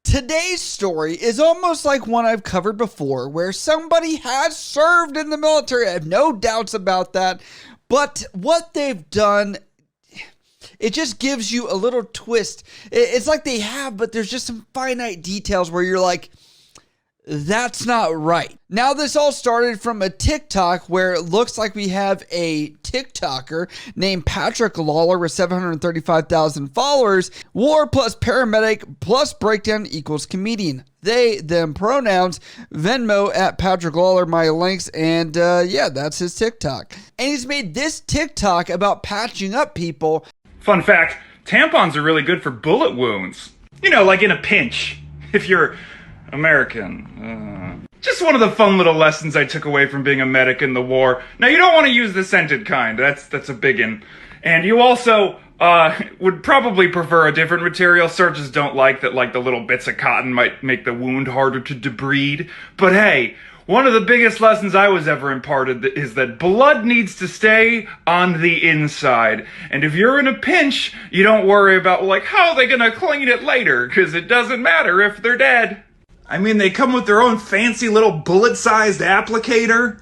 Today's story is almost like one I've covered before, where somebody has served in the military. I have no doubts about that. But what they've done, it just gives you a little twist. It's like they have, but there's just some finite details where you're like, that's not right. Now, this all started from a TikTok where it looks like we have a TikToker named Patrick Lawler with 735,000 followers. War plus paramedic plus breakdown equals comedian. They, them pronouns, Venmo at Patrick Lawler, my links, and yeah, that's his TikTok. And he's made this TikTok about patching up people. Fun fact, tampons are really good for bullet wounds. You know, like in a pinch, if you're American. Just one of the fun little lessons I took away from being a medic in the war. Now, you don't want to use the scented kind. That's a biggin. And you also would probably prefer a different material. Surgeons don't like that, like the little bits of cotton might make the wound harder to debride. But hey, one of the biggest lessons I was ever imparted is that blood needs to stay on the inside. And if you're in a pinch, you don't worry about, like, how are they going to clean it later? Because it doesn't matter if they're dead. I mean, they come with their own fancy little bullet-sized applicator.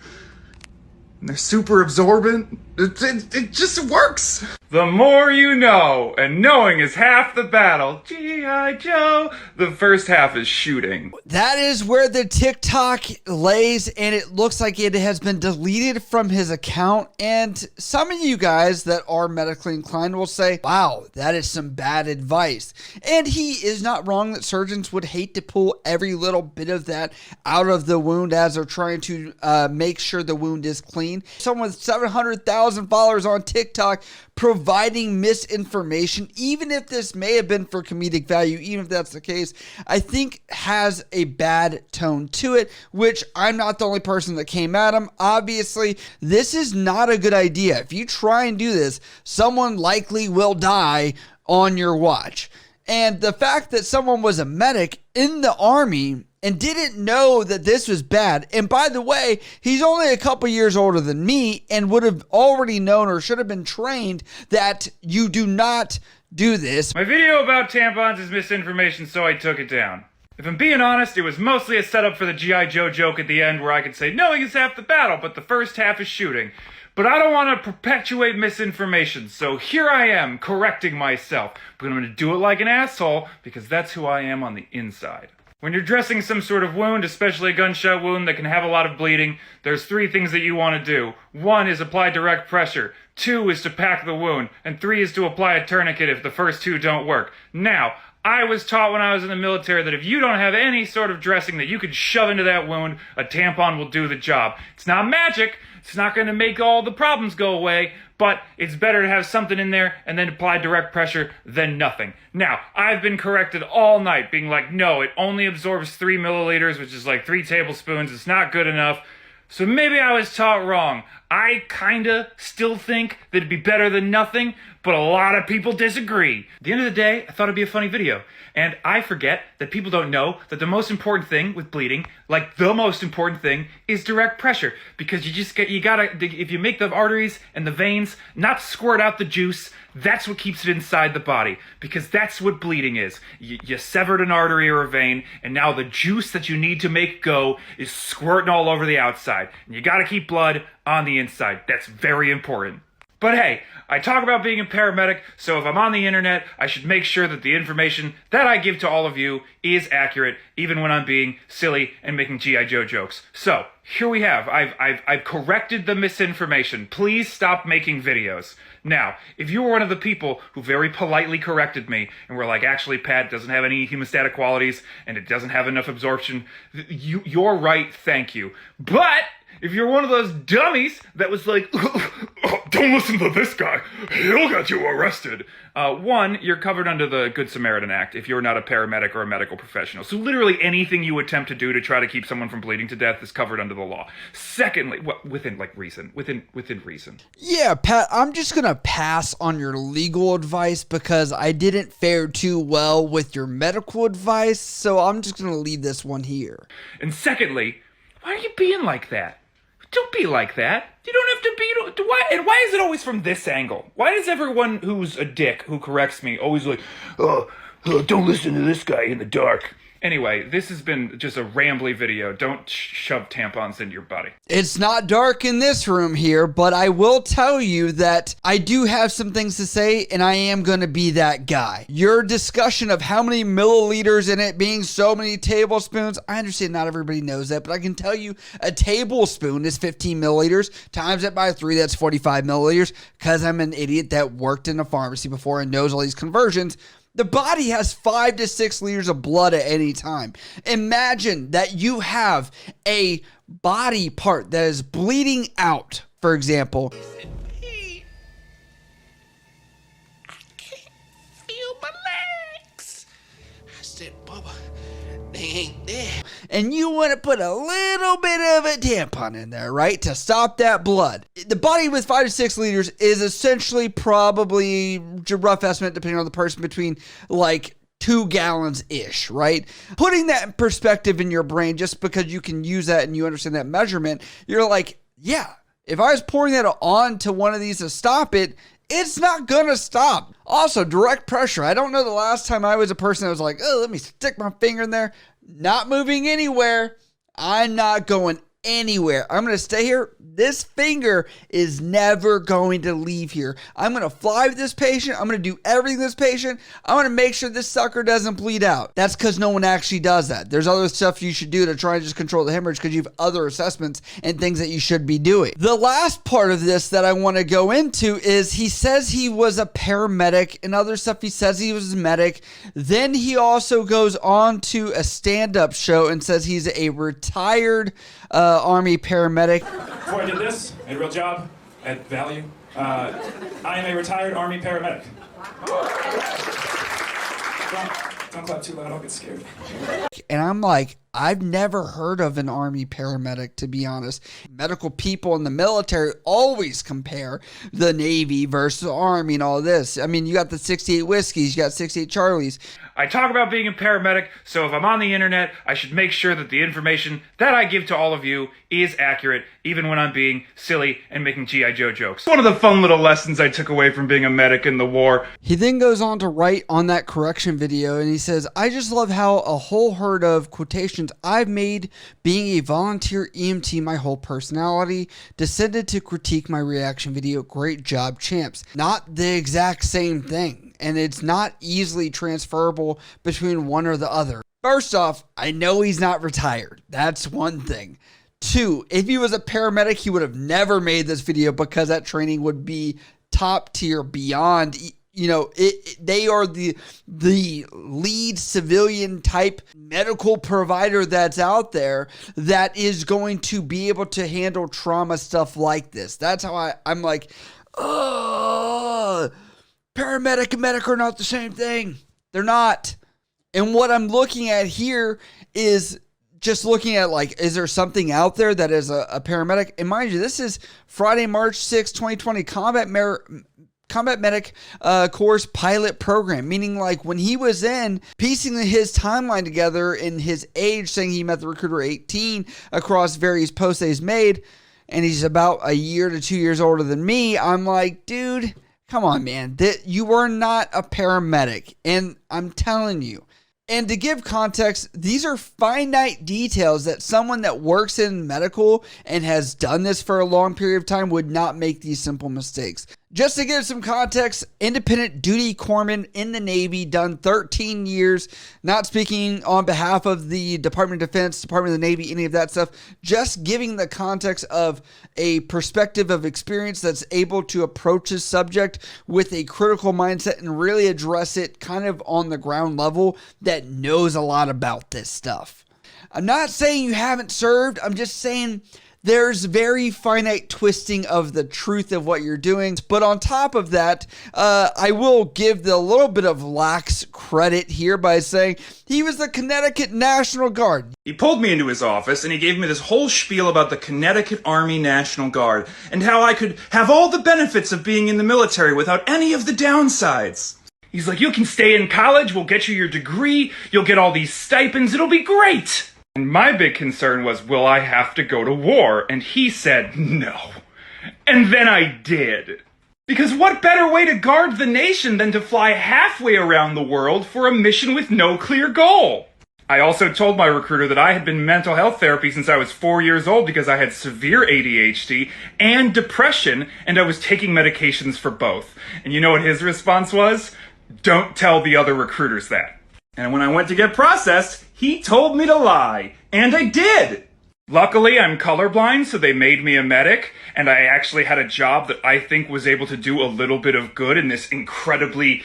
And they're super absorbent. It just works. The more you know, and knowing is half the battle. G.I. Joe. The first half is shooting. That is where the TikTok lays, and it looks like it has been deleted from his account. And some of you guys that are medically inclined will say, wow, that is some bad advice. And he is not wrong that surgeons would hate to pull every little bit of that out of the wound as they're trying to make sure the wound is clean. Someone with 700,000 followers on TikTok providing misinformation, even if this may have been for comedic value, even if that's the case, I think has a bad tone to it, which I'm not the only person that came at him. Obviously, this is not a good idea. If you try and do this, someone likely will die on your watch. And the fact that someone was a medic in the Army and didn't know that this was bad. And by the way, he's only a couple years older than me and would have already known or should have been trained that you do not do this. My video about tampons is misinformation, so I took it down. If I'm being honest, it was mostly a setup for the G.I. Joe joke at the end where I could say, knowing is half the battle, but the first half is shooting. But I don't want to perpetuate misinformation, so here I am, correcting myself. But I'm going to do it like an asshole, because that's who I am on the inside. When you're dressing some sort of wound, especially a gunshot wound that can have a lot of bleeding, there's 3 things that you want to do. 1 is apply direct pressure. 2 is to pack the wound. And 3 is to apply a tourniquet if the first 2 don't work. Now, I was taught when I was in the military that if you don't have any sort of dressing that you could shove into that wound, a tampon will do the job. It's not magic. It's not going to make all the problems go away, but it's better to have something in there and then apply direct pressure than nothing. Now, I've been corrected all night, being like, no, it only absorbs 3 milliliters, which is like 3 tablespoons. It's not good enough. So maybe I was taught wrong. I kinda still think that it'd be better than nothing, but a lot of people disagree. At the end of the day, I thought it'd be a funny video. And I forget that people don't know that the most important thing with bleeding, like the most important thing, is direct pressure. Because you gotta, if you make the arteries and the veins not squirt out the juice, that's what keeps it inside the body. Because that's what bleeding is. You severed an artery or a vein, and now the juice that you need to make go is squirting all over the outside. And you gotta keep blood on the inside. That's very important. But hey, I talk about being a paramedic, so if I'm on the internet, I should make sure that the information that I give to all of you is accurate, even when I'm being silly and making G.I. Joe jokes. So, here we have. I've corrected the misinformation. Please stop making videos. Now, if you were one of the people who very politely corrected me and were like, actually, Pat, it doesn't have any hemostatic qualities and it doesn't have enough absorption, you're right, thank you. But if you're one of those dummies that was like, don't listen to this guy, he'll get you arrested. 1, you're covered under the Good Samaritan Act if you're not a paramedic or a medical professional. So literally anything you attempt to do to try to keep someone from bleeding to death is covered under the law. Secondly, within reason. Yeah, Pat, I'm just going to pass on your legal advice because I didn't fare too well with your medical advice, so I'm just going to leave this one here. And secondly, why are you being like that? Don't be like that. You don't have to be. Why is it always from this angle? Why is everyone who's a dick who corrects me always like, oh, Oh, don't listen to this guy in the dark. Anyway, this has been just a rambly video. Don't shove tampons into your body. It's not dark in this room here, but I will tell you that I do have some things to say, and I am going to be that guy. Your discussion of how many milliliters in it being so many tablespoons, I understand not everybody knows that, but I can tell you a tablespoon is 15 milliliters. Times it by 3, that's 45 milliliters, because I'm an idiot that worked in a pharmacy before and knows all these conversions. The body has 5 to 6 liters of blood at any time. Imagine that you have a body part that is bleeding out, for example. Hey, I can't feel my legs. I said, Bubba, they ain't there. And you want to put a little bit of a tampon in there, right? To stop that blood. The body with 5 to 6 liters is essentially probably, rough estimate, depending on the person, between like 2 gallons-ish, right? Putting that in perspective in your brain, just because you can use that and you understand that measurement, you're like, yeah, if I was pouring that onto one of these to stop it, it's not gonna stop. Also, direct pressure. I don't know the last time I was a person that was like, oh, let me stick my finger in there. Not moving anywhere. I'm not going anywhere. I'm going to stay here. This finger is never going to leave here. I'm going to fly with this patient. I'm going to do everything with this patient. I'm going to make sure this sucker doesn't bleed out. That's because no one actually does that. There's other stuff you should do to try and just control the hemorrhage because you have other assessments and things that you should be doing. The last part of this that I want to go into is he says he was a paramedic, and other stuff he says he was a medic. Then he also goes on to a stand-up show and says he's a retired Army paramedic. Before I did this, I had a real job, I had value. I am a retired Army paramedic. Don't clap too loud, I'll get scared. And I'm like, I've never heard of an Army paramedic, to be honest. Medical people in the military always compare the Navy versus the Army and all this. I mean, you got the 68 Whiskeys, you got 68 Charlies. I talk about being a paramedic, so if I'm on the internet, I should make sure that the information that I give to all of you is accurate, even when I'm being silly and making G.I. Joe jokes. One of the fun little lessons I took away from being a medic in the war. He then goes on to write on that correction video, and he says, I just love how a whole herd of quotations I've made being a volunteer EMT my whole personality, descended to critique my reaction video. Great job, champs. Not the exact same thing. And it's not easily transferable between one or the other. First off, I know he's not retired. That's one thing. 2, if he was a paramedic, he would have never made this video because that training would be top tier, beyond, you know, they are the lead civilian type medical provider that's out there that is going to be able to handle trauma stuff like this. That's how I'm like, ugh. Paramedic and medic are not the same thing. They're not. And what I'm looking at here is just looking at, like, is there something out there that is a paramedic? And mind you, this is Friday, March 6, 2020, Combat Medic course pilot program, meaning like when he was in piecing his timeline together in his age, saying he met the recruiter at 18 across various posts that he's made, and he's about a year to 2 years older than me. I'm like, dude, come on, man. You are not a paramedic. And I'm telling you. And to give context, these are finite details that someone that works in medical and has done this for a long period of time would not make these simple mistakes. Just to give some context, independent duty corpsman in the Navy, done 13 years, not speaking on behalf of the Department of Defense, Department of the Navy, any of that stuff, just giving the context of a perspective of experience that's able to approach this subject with a critical mindset and really address it kind of on the ground level, that knows a lot about this stuff. I'm not saying you haven't served, I'm just saying there's very finite twisting of the truth of what you're doing. But on top of that, I will give the little bit of lax credit here by saying he was the Connecticut National Guard. He pulled me into his office and he gave me this whole spiel about the Connecticut Army National Guard and how I could have all the benefits of being in the military without any of the downsides. He's like, you can stay in college, we'll get you your degree, you'll get all these stipends, it'll be great. And my big concern was, will I have to go to war? And he said, no. And then I did. Because what better way to guard the nation than to fly halfway around the world for a mission with no clear goal? I also told my recruiter that I had been in mental health therapy since I was 4 years old because I had severe ADHD and depression, and I was taking medications for both. And you know what his response was? Don't tell the other recruiters that. And when I went to get processed, he told me to lie. And I did! Luckily, I'm colorblind, so they made me a medic, and I actually had a job that I think was able to do a little bit of good in this incredibly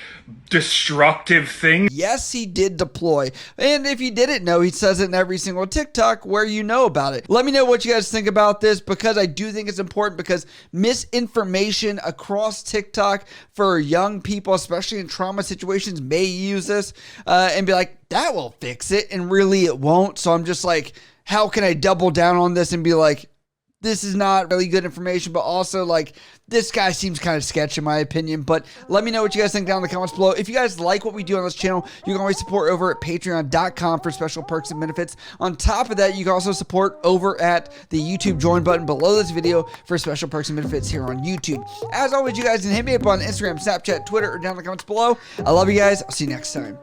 destructive thing. Yes, he did deploy. And if you didn't know, he says it in every single TikTok where you know about it. Let me know what you guys think about this, because I do think it's important, because misinformation across TikTok for young people, especially in trauma situations, may use this and be like, that will fix it, and really it won't. So I'm just like, how can I double down on this and be like, this is not really good information, but also like, this guy seems kind of sketchy in my opinion. But let me know what you guys think down in the comments below. If you guys like what we do on this channel, you can always support over at patreon.com for special perks and benefits. On top of that, you can also support over at the YouTube join button below this video for special perks and benefits here on YouTube. As always, you guys can hit me up on Instagram, Snapchat, Twitter, or down in the comments below. I love you guys. I'll see you next time.